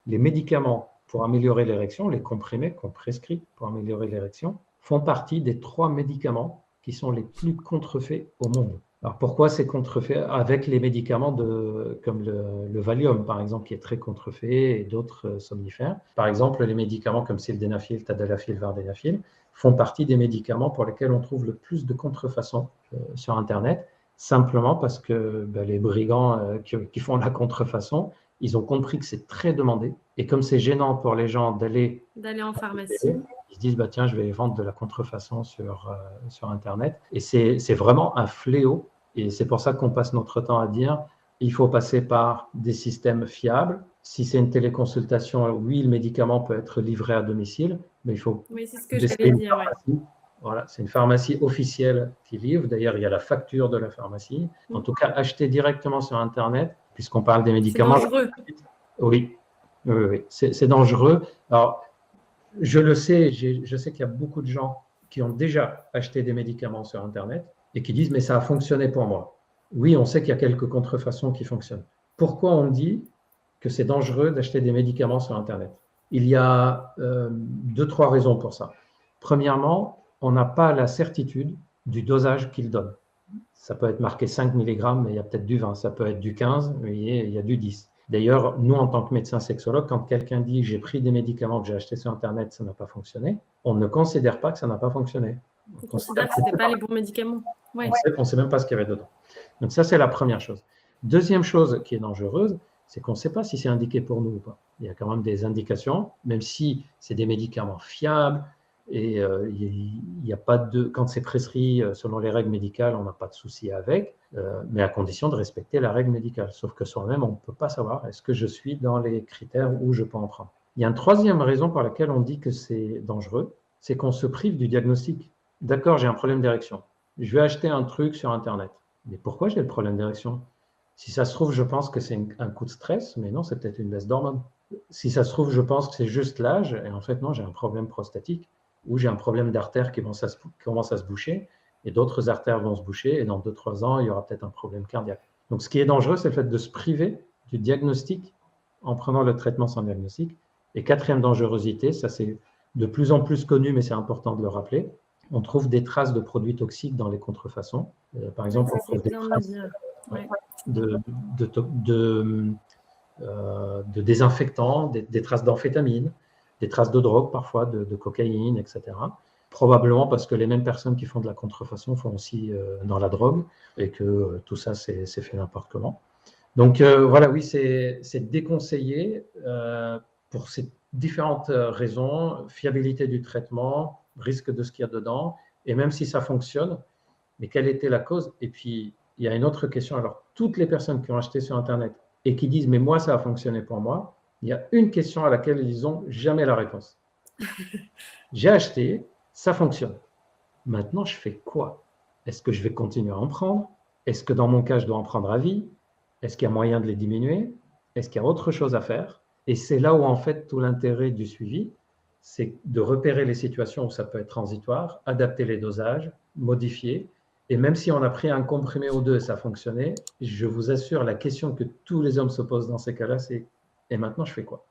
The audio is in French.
les médicaments pour améliorer l'érection, les comprimés qu'on prescrit pour améliorer l'érection, font partie des 3 médicaments qui sont les plus contrefaits au monde. Alors pourquoi c'est contrefait avec les médicaments comme le Valium, par exemple, qui est très contrefait, et d'autres somnifères. Par exemple, les médicaments comme sildenafil, tadalafil, vardenafil font partie des médicaments pour lesquels on trouve le plus de contrefaçons sur Internet, simplement parce que les brigands qui font la contrefaçon, ils ont compris que c'est très demandé. Et comme c'est gênant pour les gens d'aller en pharmacie, ils se disent, tiens, je vais vendre de la contrefaçon sur Internet. Et c'est vraiment un fléau. Et c'est pour ça qu'on passe notre temps à dire, il faut passer par des systèmes fiables. Si c'est une téléconsultation, oui, le médicament peut être livré à domicile, mais il faut... Oui, c'est ce que j'allais dire. Ouais. Voilà, c'est une pharmacie officielle qui livre. D'ailleurs, il y a la facture de la pharmacie. En tout cas, acheter directement sur Internet, puisqu'on parle des médicaments. C'est dangereux. Oui, c'est dangereux. Alors, je le sais, je sais qu'il y a beaucoup de gens qui ont déjà acheté des médicaments sur Internet et qui disent « mais ça a fonctionné pour moi ». Oui, on sait qu'il y a quelques contrefaçons qui fonctionnent. Pourquoi on dit que c'est dangereux d'acheter des médicaments sur Internet? Il y a 2-3 raisons pour ça. Premièrement, on n'a pas la certitude du dosage qu'ils donnent. Ça peut être marqué 5 mg, mais il y a peut-être du 20. Ça peut être du 15, mais il y a du 10. D'ailleurs, nous, en tant que médecins sexologues, quand quelqu'un dit « j'ai pris des médicaments que j'ai achetés sur Internet, ça n'a pas fonctionné », on ne considère pas que ça n'a pas fonctionné. On considère que ce n'était pas les bons médicaments. Ouais. On ne sait même pas ce qu'il y avait dedans. Donc ça, c'est la première chose. Deuxième chose qui est dangereuse, c'est qu'on ne sait pas si c'est indiqué pour nous ou pas. Il y a quand même des indications, même si c'est des médicaments fiables, et il n'y a pas de, quand c'est prescrit selon les règles médicales, on n'a pas de souci avec, mais à condition de respecter la règle médicale. Sauf que soi-même, on ne peut pas savoir est-ce que je suis dans les critères où je peux en prendre. Il y a une troisième raison pour laquelle on dit que c'est dangereux, c'est qu'on se prive du diagnostic. D'accord, j'ai un problème d'érection. Je vais acheter un truc sur Internet. Mais pourquoi j'ai le problème d'érection? Si ça se trouve, je pense que c'est un coup de stress, mais non, c'est peut-être une baisse d'hormones. Si ça se trouve, je pense que c'est juste l'âge, et en fait, non, j'ai un problème prostatique, ou j'ai un problème d'artères qui commence à se boucher, et d'autres artères vont se boucher, et dans 2-3 ans, il y aura peut-être un problème cardiaque. Donc, ce qui est dangereux, c'est le fait de se priver du diagnostic en prenant le traitement sans diagnostic. Et quatrième dangerosité, ça c'est de plus en plus connu, mais c'est important de le rappeler, on trouve des traces de produits toxiques dans les contrefaçons. Par exemple, on trouve des traces de désinfectants, des traces d'amphétamine, des traces de drogue parfois, de cocaïne, etc. Probablement parce que les mêmes personnes qui font de la contrefaçon font aussi dans la drogue et que tout ça, c'est fait n'importe comment. Donc voilà, oui, c'est déconseillé pour ces différentes raisons, fiabilité du traitement, risque de ce qu'il y a dedans, et même si ça fonctionne, mais quelle était la cause? Et puis, il y a une autre question. Alors, toutes les personnes qui ont acheté sur Internet et qui disent « mais moi, ça a fonctionné pour moi », il y a une question à laquelle ils n'ont jamais la réponse. J'ai acheté, ça fonctionne. Maintenant, je fais quoi? Est-ce que je vais continuer à en prendre? Est-ce que dans mon cas, je dois en prendre à vie? Est-ce qu'il y a moyen de les diminuer? Est-ce qu'il y a autre chose à faire? Et c'est là où, en fait, tout l'intérêt du suivi, c'est de repérer les situations où ça peut être transitoire, adapter les dosages, modifier. Et même si on a pris un comprimé ou deux et ça a fonctionné, je vous assure, la question que tous les hommes se posent dans ces cas-là, c'est « et maintenant, je fais quoi ?»